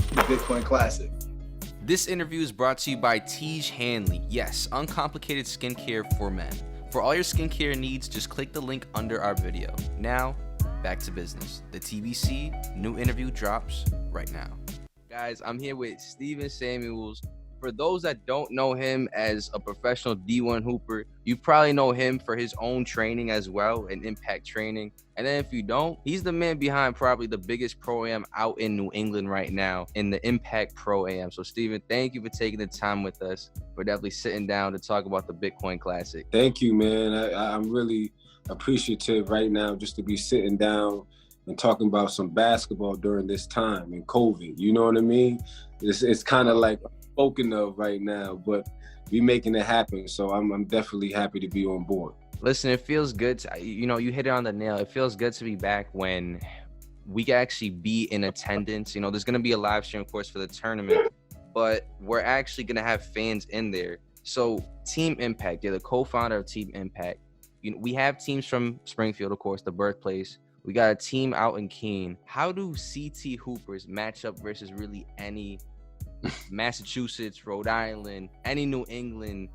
the Bitcoin Classic. This interview is brought to you by Tej Hanley. Yes, uncomplicated skincare for men. For all your skincare needs, just click the link under our video. Now, back to business. The TBC new interview drops right now. Guys, I'm here with Steven Samuels. For those that don't know him as a professional D1 hooper, you probably know him for his own training as well, and impact training. And then if you don't, he's the man behind probably the biggest pro-am out in New England right now in the Impact Pro-am. So Steven, thank you for taking the time with us. We're definitely sitting down to talk about the Bitcoin Classic. Thank you, man. I'm really appreciative right now just to be sitting down and talking about some basketball during this time in COVID. You know what I mean? It's kind of like spoken of right now, but we making it happen. So I'm definitely happy to be on board. Listen, it feels good. You hit it on the nail. It feels good to be back when we can actually be in attendance. There's going to be a live stream, of course, for the tournament, but we're actually going to have fans in there. So Team Impact, you're the co-founder of Team Impact. We have teams from Springfield, of course, the birthplace. We got a team out in Keene. How do CT hoopers match up versus really any Massachusetts, Rhode Island, any New England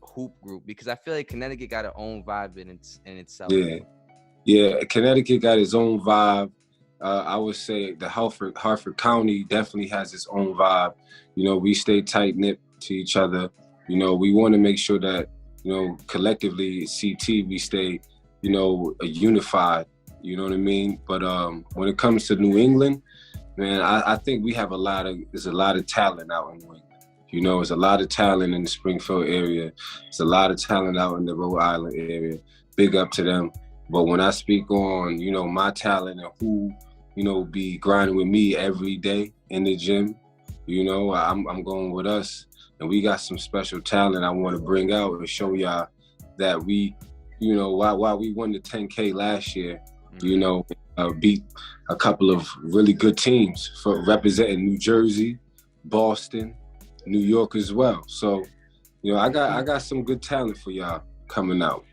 hoop group? Because I feel like Connecticut got its own vibe in itself. Yeah. Connecticut got its own vibe. I would say the Hartford County definitely has its own vibe. We stay tight knit to each other. We want to make sure that collectively CT we stay unified. You know what I mean? But when it comes to New England, man, I think we have there's a lot of talent out in New England. There's a lot of talent in the Springfield area. There's a lot of talent out in the Rhode Island area. Big up to them. But when I speak on, my talent and who, be grinding with me every day in the gym, I'm going with us. And we got some special talent I want to bring out and show y'all that we, while we won the 10K last year, beat a couple of really good teams for representing New Jersey, Boston, New York as well. So, I got some good talent for y'all coming out.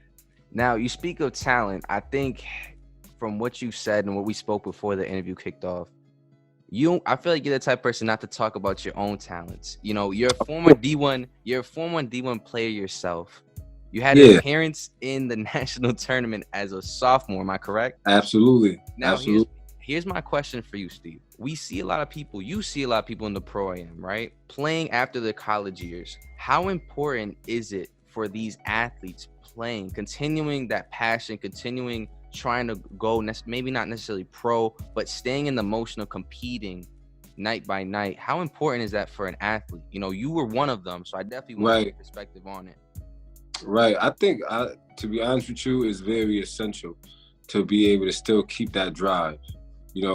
Now, you speak of talent. I think from what you said and what we spoke before the interview kicked off, I feel like you're the type of person not to talk about your own talents. You're a former D1 player yourself. You had an appearance in the national tournament as a sophomore, am I correct? Absolutely. Now, Absolutely. Here's my question for you, Steve. You see a lot of people in the pro-am, right? Playing after their college years. How important is it for these athletes playing, continuing that passion, trying to go, maybe not necessarily pro, but staying in the motion of competing night by night? How important is that for an athlete? You were one of them, so I definitely want your perspective on it. Right. I think, to be honest with you, it's very essential to be able to still keep that drive,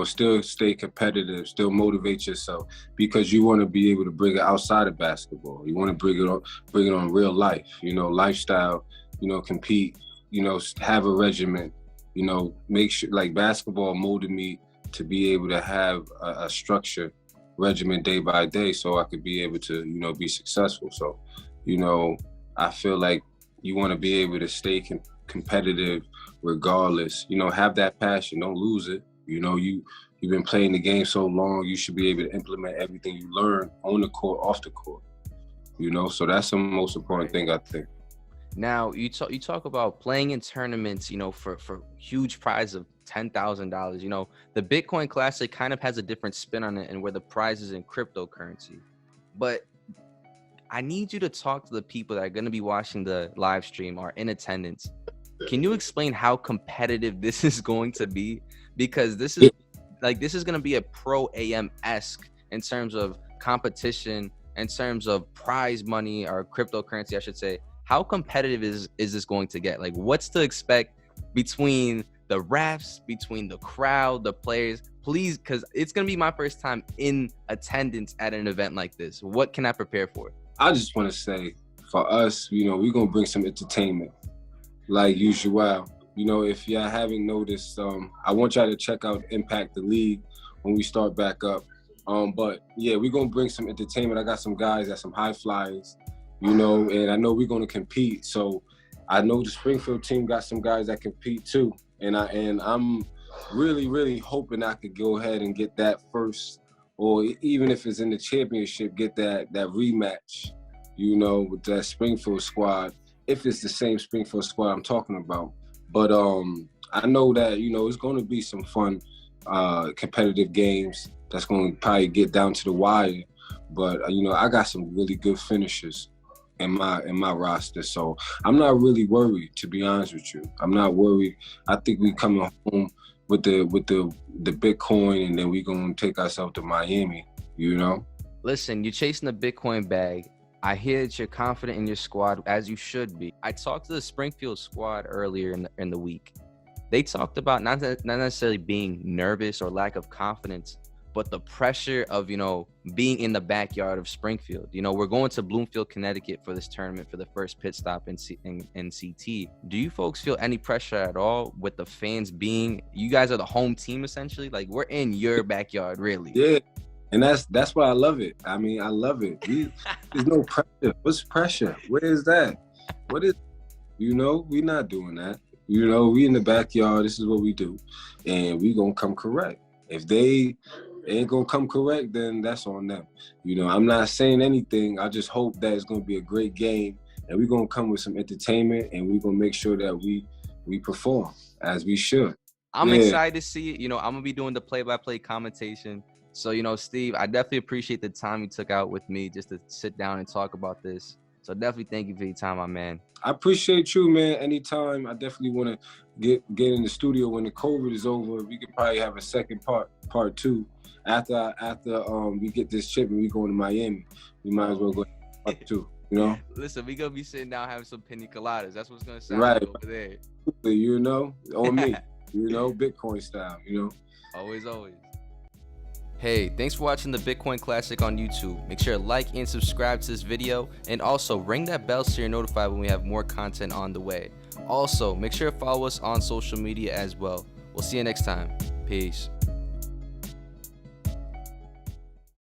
still stay competitive, still motivate yourself, because you want to be able to bring it outside of basketball. You want to bring it on real life, lifestyle, compete, have a regimen, make sure, like, basketball molded me to be able to have a structured regimen day by day so I could be able to, be successful. So, I feel like you want to be able to stay competitive regardless, have that passion, don't lose it. You've been playing the game so long, you should be able to implement everything you learn on the court, off the court, so that's the most important thing, I think. Now, you talk about playing in tournaments, for huge prize of $10,000. The Bitcoin Classic kind of has a different spin on it, and where the prize is in cryptocurrency. But I need you to talk to the people that are going to be watching the live stream or in attendance. Can you explain how competitive this is going to be? Because this is going to be a pro-AM-esque in terms of competition, in terms of prize money or cryptocurrency, I should say. How competitive is this going to get? Like, what's to expect between the refs, between the crowd, the players? Please, because it's going to be my first time in attendance at an event like this. What can I prepare for? I just want to say, for us, we're going to bring some entertainment, like usual. If y'all haven't noticed, I want y'all to check out Impact the League when we start back up. But yeah, we're going to bring some entertainment. I got some guys that some high flyers, and I know we're going to compete. So I know the Springfield team got some guys that compete too. And I'm really, really hoping I could go ahead and get that first or even if it's in the championship, get that rematch, you know, with that Springfield squad, if it's the same Springfield squad I'm talking about. But I know that, you know, it's going to be some fun competitive games that's going to probably get down to the wire. But you know, I got some really good finishers in my roster, so I'm not really worried, to be honest with you. I'm not worried. I think we coming home with the Bitcoin, and then we gonna take ourselves to Miami, you know. Listen, you're chasing the Bitcoin bag. I hear that you're confident in your squad, as you should be. I talked to the Springfield squad earlier in the week. They talked about not necessarily being nervous or lack of confidence, but the pressure of, you know, being in the backyard of Springfield. You know, we're going to Bloomfield, Connecticut for this tournament for the first pit stop in CT. Do you folks feel any pressure at all with the fans being, you guys are the home team essentially? Like, we're in your backyard, really. Yeah, and that's why I love it. I mean, I love it. There's no pressure. What's pressure? Where is that? What is, you know, we're not doing that. You know, we in the backyard, this is what we do. And we gonna come correct. If they ain't gonna come correct, then that's on them. You know, I'm not saying anything. I just hope that it's gonna be a great game, and we're gonna come with some entertainment, and we're gonna make sure that we perform as we should. I'm excited to see it. You know, I'm gonna be doing the play-by-play commentation. So, you know, Steve, I definitely appreciate the time you took out with me just to sit down and talk about this. So definitely thank you for your time, my man. I appreciate you, man. Anytime. I definitely want to get in the studio when the COVID is over. We could probably have a second part two. After we get this chip and we going to Miami, we might as well go part two, you know? Listen, we gonna be sitting down having some pina coladas. That's what's gonna sound right like over there. You know, on me, you know, Bitcoin style, you know? Always. Hey, thanks for watching the Bitcoin Classic on YouTube. Make sure to like and subscribe to this video, and also ring that bell so you're notified when we have more content on the way. Also, make sure to follow us on social media as well. We'll see you next time. Peace.